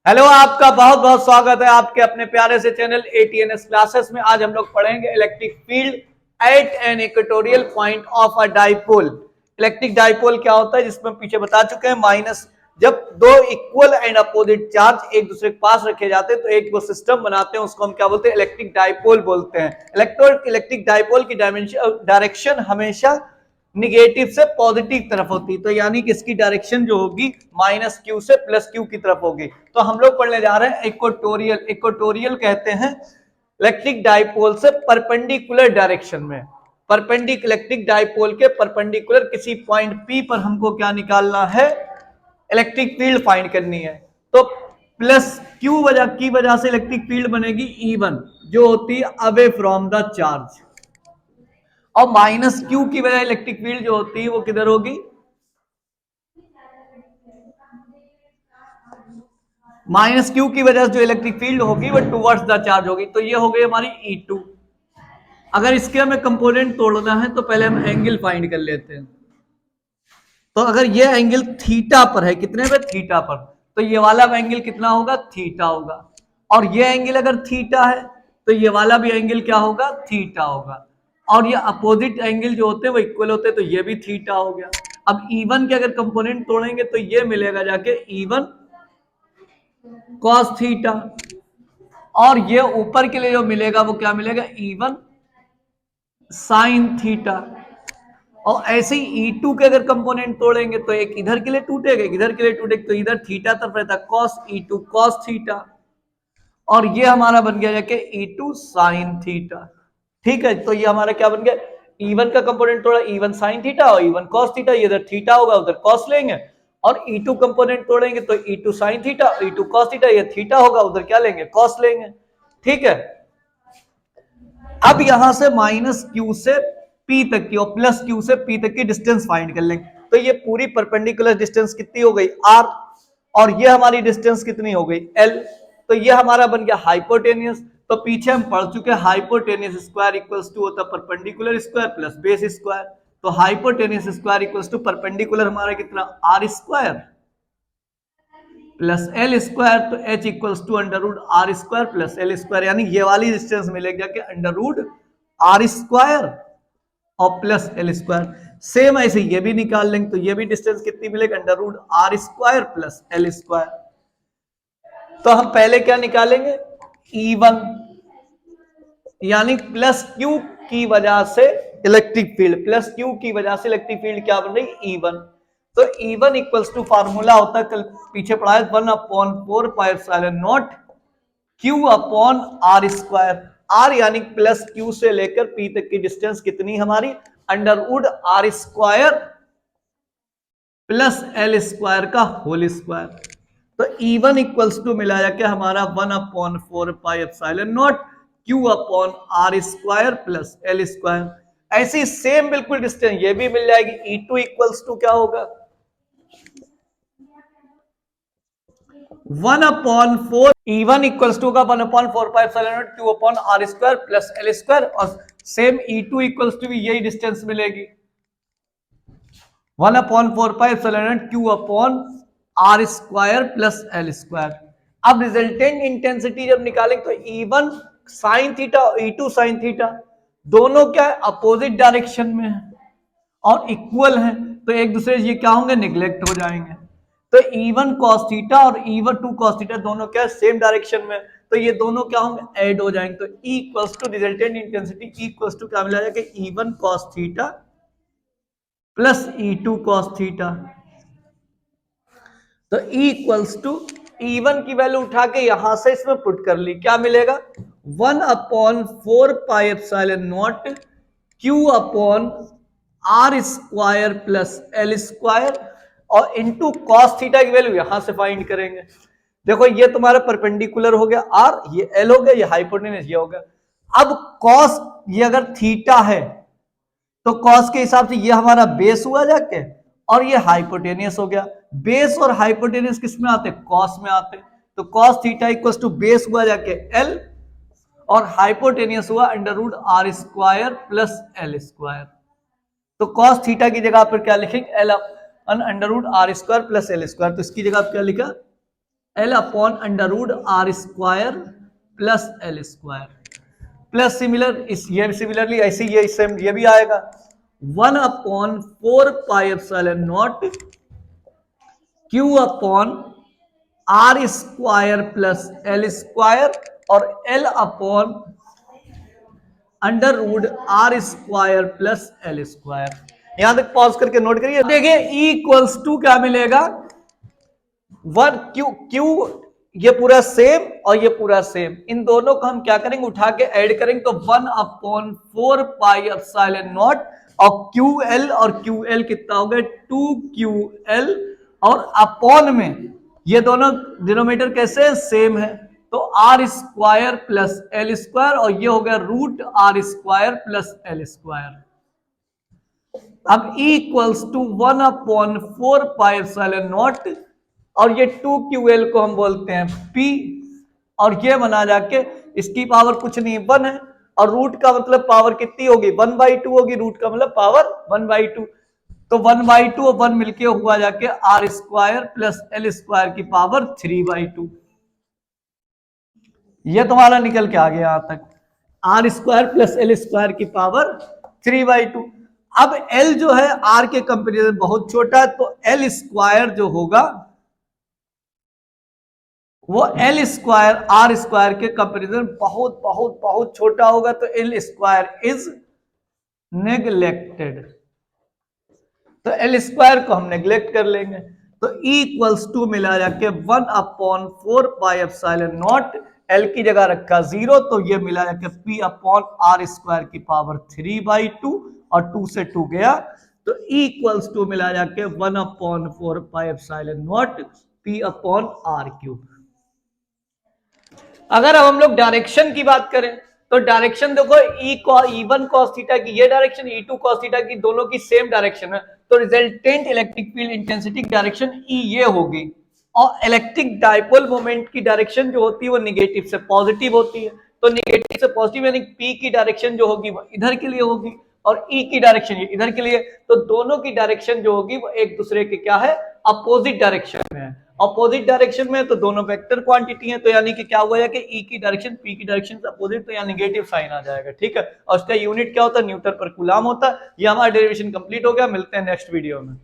Hello, आपका बहुत बहुत स्वागत है आपके अपने प्यारे से चैनल ATNS क्लासेस में। आज हम लोग पढ़ेंगे electric field at an equatorial point of a dipole. Electric dipole क्या होता है, जिसमें पीछे बता चुके हैं। माइनस जब दो इक्वल एंड अपोजिट चार्ज एक दूसरे के पास रखे जाते हैं तो एक वो सिस्टम बनाते हैं, उसको हम क्या बोलते हैं? इलेक्ट्रिक डाइपोल बोलते हैं। इलेक्ट्रिक डाइपोल की डायरेक्शन हमेशा निगेटिव से पॉजिटिव तरफ होती है, तो यानी कि इसकी डायरेक्शन जो होगी माइनस क्यू से प्लस क्यू की तरफ होगी। तो हम लोग पढ़ने जा रहे हैं इक्वेटोरियल। इक्वेटोरियल कहते हैं इलेक्ट्रिक डाइपोल से परपेंडिकुलर डायरेक्शन में। इलेक्ट्रिक डाइपोल के परपेंडिकुलर किसी पॉइंट P पर हमको क्या निकालना है? इलेक्ट्रिक फील्ड फाइंड करनी है। तो प्लस क्यू की वजह से इलेक्ट्रिक फील्ड बनेगी E1, जो होती है अवे फ्रॉम द चार्ज, और माइनस क्यू की वजह इलेक्ट्रिक फील्ड जो होती है वो किधर होगी? माइनस क्यू की वजह से जो इलेक्ट्रिक फील्ड होगी वो टुवर्ड्स द चार्ज होगी। तो ये हो गई हमारी E2। अगर इसके हमें कंपोनेंट तोड़ना है तो पहले हम एंगल फाइंड कर लेते हैं। तो अगर ये एंगल थीटा पर है, कितने पे? थीटा पर, तो ये वाला एंगल कितना होगा? थीटा होगा। और ये एंगल अगर थीटा है तो ये वाला भी एंगल क्या होगा? थीटा होगा। और ये अपोजिट एंगल जो होते हैं वो इक्वल होते हैं, तो ये भी थीटा हो गया। अब E1 के अगर कंपोनेंट तोड़ेंगे तो ये मिलेगा जाके E1 cos थीटा, और ये ऊपर के लिए जो मिलेगा वो क्या मिलेगा? E1 sin theta. और ऐसे ही E2 के अगर कंपोनेंट तोड़ेंगे तो एक इधर के लिए टूटेगा, इधर के लिए टूटेगा, तो इधर थीटा तरफ रहता है cos E2 cos थीटा, और ये हमारा बन गया जाके E2 sin थीटा। ठीक है, तो ये हमारा क्या बन गया? E1 का कंपोनेंट तोड़ा, E1 sin थीटा और E1 cos थीटा, ये इधर थीटा होगा उधर cos लेंगे। और E2 कंपोनेंट तोड़ेंगे तो E2 sin theta E2 cos theta, ये थीटा होगा उधर क्या लेंगे? cos लेंगे। ठीक है, अब यहां से माइनस क्यू से P तक की और प्लस क्यू से P तक की डिस्टेंस फाइंड कर लेंगे। तो ये पूरी परपेंडिकुलर डिस्टेंस कितनी हो गई? R, और ये हमारी डिस्टेंस कितनी हो गई? L। तो ये हमारा बन गया हाइपोटेनियस। तो पीछे हम पढ़ चुके हैं हाइपोटेनियस स्क्वायर इक्वल्स टू होता है perpendicular square plus base square. तो hypotenuse square equals to perpendicular हमारा कितना? R square plus L square, तो H equals to under root R square plus L square, यानी ये वाली डिस्टेंस मिलेगी जाके अंडर रूट R स्क्वायर और प्लस L स्क्वायर। सेम ऐसे ये भी निकाल लेंगे, तो ये भी डिस्टेंस कितनी मिलेगी? Under root R square plus L square. तो हम पहले क्या निकालेंगे? E1, यानी प्लस क्यू की वजह से इलेक्ट्रिक फील्ड, प्लस क्यू की वजह से इलेक्ट्रिक फील्ड क्या बन रही? E1। तो E1 इक्वल्स टू फार्मूला होता है, कल पीछे पढ़ा है, 1/4πε0 Q upon R square. R यानी प्लस क्यू से लेकर P तक की डिस्टेंस कितनी हमारी? Under root R square plus L square का होल स्क्वायर। तो E1 इक्वल्स टू मिला जाके हमारा 1/4πε0 Q upon R square plus L square. ऐसी सेम बिल्कुल डिस्टेंस ये भी मिल जाएगी। E2 इक्वल्स टू क्या होगा? 1/4, E1 इक्वल्स टू का 1/4πε0 Q upon R square plus L square, और सेम E2 इक्वल्स टू भी यही डिस्टेंस मिलेगी, 1/4πε0 Q upon R square plus L square. अब रिजल्टेंट इंटेंसिटी जब निकालेंगे तो E1 sin थीटा और E2 sin थीटा दोनों क्या है? अपोजिट डायरेक्शन में है और इक्वल है, तो एक दूसरे ये क्या होंगे? निगलेक्ट हो जाएंगे। तो E1 cos थीटा और E1 2 cos थीटा दोनों क्या है? सेम डायरेक्शन में, तो ये दोनों क्या होंगे? ऐड हो जाएंगे। तो E equals to resultant intensity E equals to क्या मिला जाएगा? E1 cos theta plus E2 cos theta. तो E इक्वल्स टू E1 की वैल्यू उठा के यहां से इसमें पुट कर ली, क्या मिलेगा? 1/4πε0 Q upon R square plus L square, और इंटू कॉस थीटा की वैल्यू यहां से फाइंड करेंगे। देखो ये तुम्हारा परपेंडिकुलर हो गया R, ये L हो गया, ये हाइपोटेनस ये हो गया। अब कॉस ये अगर थीटा है तो कॉस के हिसाब से ये हमारा बेस हुआ जाके, और ये हाइपोटेनियस हो गया। बेस और हाइपोटेनियस किस में आते? कॉस में आते। तो cos theta equals to base हुआ जाके L, और हाइपोटेनियस हुआ under root R square plus L square. तो कॉस थीटा की जगह पर क्या लिखेंगे? L under root R square plus L square. तो इसकी जगह क्या लिखा? L upon under root R square plus L square plus similar इस ये सिमिलरली ऐसे ये सेम ये भी आएगा 1 upon 4 pi epsilon naught Q upon R square plus L square और L upon under root R square plus L square. यहां तक पॉज करके नोट करिए। देखिए E इक्वल्स टू क्या मिलेगा 1 क्यू क्यू ये पूरा सेम और ये पूरा सेम, इन दोनों को हम क्या करेंगे उठा के ऐड करेंगे तो 1 अपॉन 4 पाई एप्सिलॉन नॉट और क्यू एल और क्यू एल कितना हो गया 2 क्यू एल और अपॉन में ये दोनों डिनोमिनेटर कैसे है सेम है तो R square plus L square और ये हो गया root R square plus L square. अब E equals to 1 upon 4 pi epsilon naught और ये 2QL को हम बोलते हैं P और ये बना जाके इसकी पावर कुछ नहीं 1 है और रूट का मतलब पावर कितनी होगी 1/2 होगी, रूट का मतलब पावर 1/2 तो 1/2 और 1 मिलके हुआ जाके R square plus L square की पावर 3/2। ये तुम्हारा निकल के आ गया यहां तक R square plus L square की पावर 3/2। अब L जो है R के कंपेरिजन बहुत छोटा है तो एल स्क्वायर जो होगा वो एल स्क्वायर आर स्क्वायर के कंपेरिजन बहुत बहुत बहुत छोटा होगा तो एल स्क्वायर इज नेग्लेक्टेड तो एल स्क्वायर को हम नेग्लेक्ट कर लेंगे तो E इक्वल्स टू मिला जाके 1 upon 4 pi epsilon not L की जगह रखा 0 तो ये मिला जाके P अपॉन आर स्क्वायर की पावर 3/2 और 2 से 2 गया तो E इक्वल्स टू मिला जाके 1 upon 4 pi epsilon naught P upon R cube. अगर अब हम लोग डायरेक्शन की बात करें तो डायरेक्शन देखो E1 cos थीटा की ये डायरेक्शन E2 cos थीटा की दोनों की सेम डायरेक्शन है तो resultant electric field intensity direction E ये होगी और इलेक्ट्रिक डाइपोल मोमेंट की डायरेक्शन जो होती है वो निगेटिव से पॉजिटिव होती है तो निगेटिव से पॉजिटिव यानी P की डायरेक्शन जो होगी वो इधर के लिए होगी और E की डायरेक्शन इधर के लिए तो दोनों की डायरेक्शन जो होगी वो एक दूसरे के क्या है अपोजिट डायरेक्शन में है। अपोजिट डायरेक्शन में तो दोनों वेक्टर क्वांटिटी है तो यानी कि क्या हुआ है कि E की डायरेक्शन P की डायरेक्शन से अपोजिट तो यहाँ नेगेटिव साइन आ जाएगा ठीक है और उसका यूनिट क्या होता है न्यूटन पर कूलम होता है। ये हमारा डेरिवेशन कंप्लीट हो गया, मिलते हैं नेक्स्ट वीडियो में।